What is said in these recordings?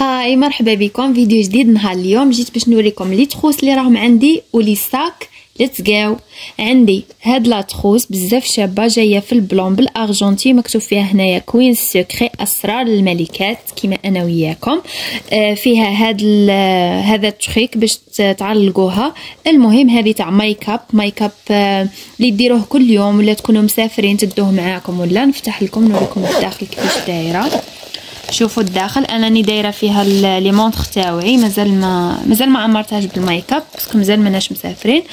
هاي مرحبا بكم فيديو جديد. نهار اليوم جيت باش نوريكم لي تخوس اللي راهم عندي ولي ساك. ليتس جو. عندي هاد لا تخوس بزاف شابه جايه في البلون بالارجنتي، مكتوب فيها هنايا كوين سيكري اسرار الملكات كيما انا وياكم. فيها هذا التريك باش تعلقوها. المهم هذه تاع ميك اب اللي ديروه كل يوم ولا تكونوا مسافرين تدوه معاكم، ولا نفتح لكم نوريكم الداخل كيفاش دايره. شوفوا الداخل انني دايره فيها لي مونطخ تاوعي، مازال ما عمرتهاش بالميك اب باسكو مازال ماناش مسافرين.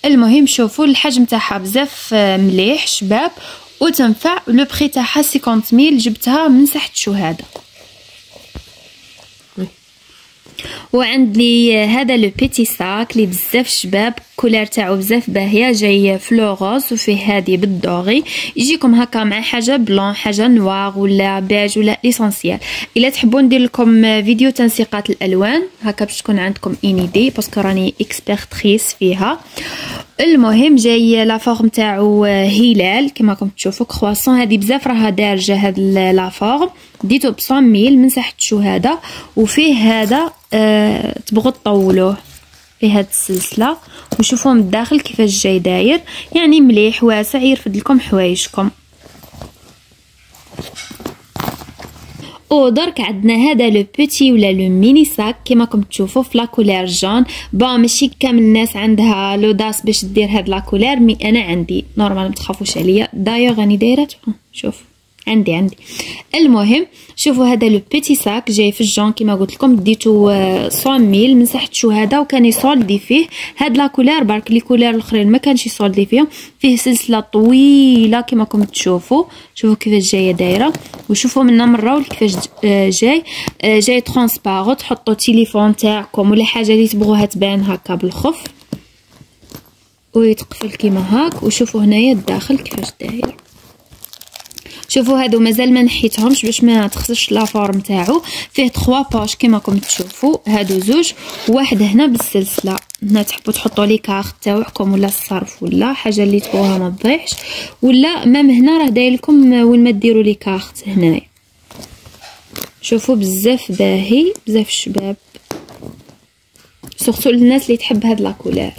المهم شوفوا الحجم تاعها بزاف مليح شباب وتنفع. لو بري تاعها 50000 جبتها من ساحه الشهاده. وعندي هذا لو بيتي ساك لي بزاف شباب، كولير تاعو بزاف باهيه، جاي فلوروز وفيه هذه بالدوغي. يجيكم هكا مع حاجه بلون، حاجه نوار ولا بيج ولا ليسونسيال. الا تحبوا ندير لكم فيديو تنسيقات الالوان هكا باش تكون عندكم ايدي باسكو راني اكسبيرتريس فيها. المهم جاي لا فورم تاعو هلال كما راكم تشوفوا كرواسون. هذه بزاف راها دارجه هاد لا فورم، ديتو ب 100 من ساحه الشهاده. وفيه هذا تبغوا تطولوه في هاد السلسله، وشوفوا من الداخل كيفاش جاي داير، يعني مليح واسع يرفد لكم حوايجكم. ودرك عندنا هذا لو بوتي ولا لو ميني ساك كيما راكم تشوفوا في لا كولير جون. با ماشي كامل الناس عندها لوداس باش دير هاد لا كولير، مي انا عندي نورمال، ما تخافوش عليا. دايوغ راني دايره شوف عندي. المهم شوفوا هذا لو بيتي ساك جاي في الجون كيما قلت لكم، ديتو 100 من ساحه الشهاده وكان يسولدي فيه. هاد لا كولير برك لي كولير الاخرين ما كانش يسولدي فيهم. فيه سلسله طويله كيما راكم تشوفوا. شوفوا كيفاش جايه دايره، وشوفوا منا مره كيفاش جاي ترونسبارو. تحطوا التليفون تاعكم ولا حاجه اللي تبغوها تبان هكا بالخف ويتقفل كيما هاك. وشوفوا هنايا الداخل كيفاش داير. شوفوا هادو مازال ما نحيتهمش باش ما تخسرش لا فورم تاعو. فيه 3 باج كيما راكم تشوفوا، هادو زوج وواحد هنا بالسلسله. هنا تحبوا تحطوا لي كارت تاعكم ولا الصرف ولا حاجه اللي تبغوها ما تضيعش، ولا مام هنا راه داير لكم وين ما ديروا لي كارت هنايا. شوفوا بزاف باهي بزاف شباب، سورتو للناس اللي تحب هاد لا كولير.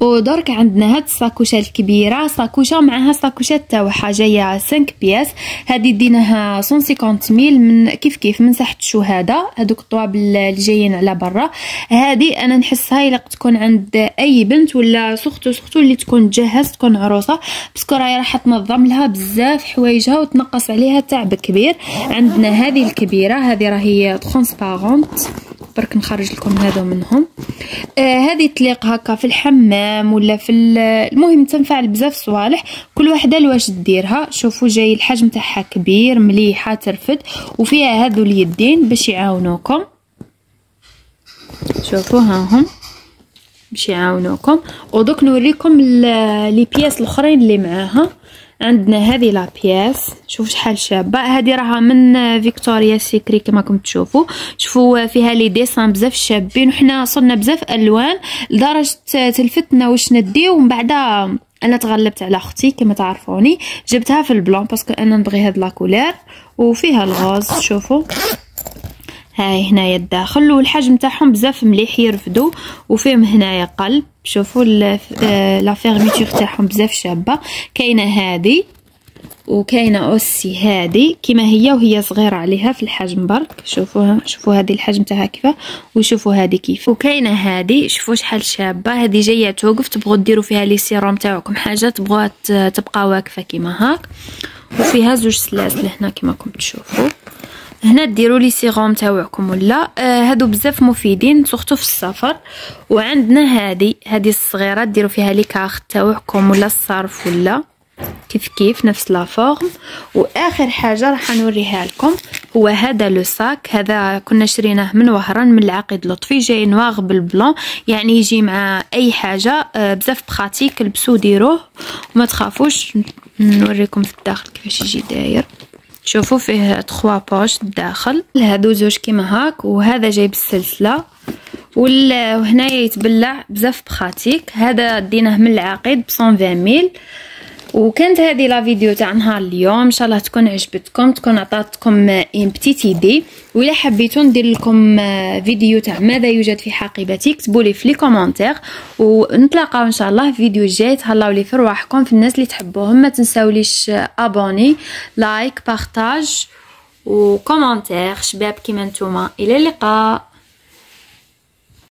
ودرك عندنا هاد الساكوشه الكبيره، ساكوشه معها ساكوشات تاعها جايه 5 بياس. هذه ديناها 150000 من كيف من ساحه الشهاده. هذوك الطواب اللي جايين على برا، هذه انا نحسها الا تكون عند اي بنت ولا سختو اللي تكون تجهز تكون عروسه، باسكو راهي راح تنظم لها بزاف حوايجها وتنقص عليها تعب كبير. عندنا هذه الكبيره، هذه راهي ترانسبارونت، برك نخرج لكم هذو منهم. هذه تليق هكا في الحمام ولا في المهم تنفع بزاف صوالح، كل وحده لواش ديرها. شوفوا جاي الحجم تاعها كبير مليحه ترفد، وفيها هذو اليدين باش يعاونوكم. شوفوا ها هم باش يعاونوكم. ودوك نوريكم لي بياس الاخرين اللي معاها. عندنا هذه لا بياس، شوفوا شحال شابه. هذه راها من فيكتوريا سيكري كما راكم تشوفوا. شوفوا فيها لي ديسان بزاف شابين، وحنا صرنا بزاف الوان لدرجه تلفتنا واش نديو. ومن بعد انا تغلبت على اختي كما تعرفوني، جبتها في البلون باسكو انا نبغي هاد لا كولير. وفيها الغوز، شوفوا هاي هنايا الداخل، والحجم تاعهم بزاف مليح يرفدوا. وفيهم هنايا قلب، شوفوا لا فيرميتور تاعهم بزاف شابه. كاينه هذه وكاينه اوسي هذه كيما هي، وهي صغيره عليها في الحجم برك. شوفوا هذه الحجم تاعها كيفاه، وشوفوا هذه كيف. وكاينه هذه شوفوا شحال شابه. هذه جايه توقف، تبغوا ديروا فيها لي سيروم تاعكم حاجه تبغوها تبقى واقفه كيما هاك. وفيها زوج سلاسل هنا كيما راكم تشوفوا. هنا ديروا لي سيروم تاعكم ولا هادو بزاف مفيدين سورتو في السفر. وعندنا هذه الصغيره ديروا فيها لي كارت تاعكم ولا الصرف ولا كيف نفس لا فورم. واخر حاجه راح نوريها لكم هو هذا لو ساك. هذا كنا شريناه من وهران من العقيد لطفي، جاي نواغ بالبلون، يعني يجي مع اي حاجه بزاف براتيك. لبسوا ديروه وما تخافوش. نوريكم في الداخل كيفاش يجي داير. شوفوا فيه 3 باج الداخل، هادو زوج كيما هاك، وهذا جاي بالسلسله. وهنايا يتبلع بزاف براتيك. هذا ديناه من العقيد ب 120000. وكانت هذه لا فيديو تاع نهار اليوم، ان شاء الله تكون عجبتكم، تكون عطاتكم ان بتيت ايدي. وإلا حبيتوا ندير لكم فيديو تاع ماذا يوجد في حقيبتي اكتبوا لي في لي كومونتير، ونتلاقاو ان شاء الله في فيديو جاي. تهلاو لي في رواحكم، في الناس اللي تحبوهم ما تنساوليش ابوني لايك بارطاج وكومونتير. شباب كيما نتوما، الى اللقاء.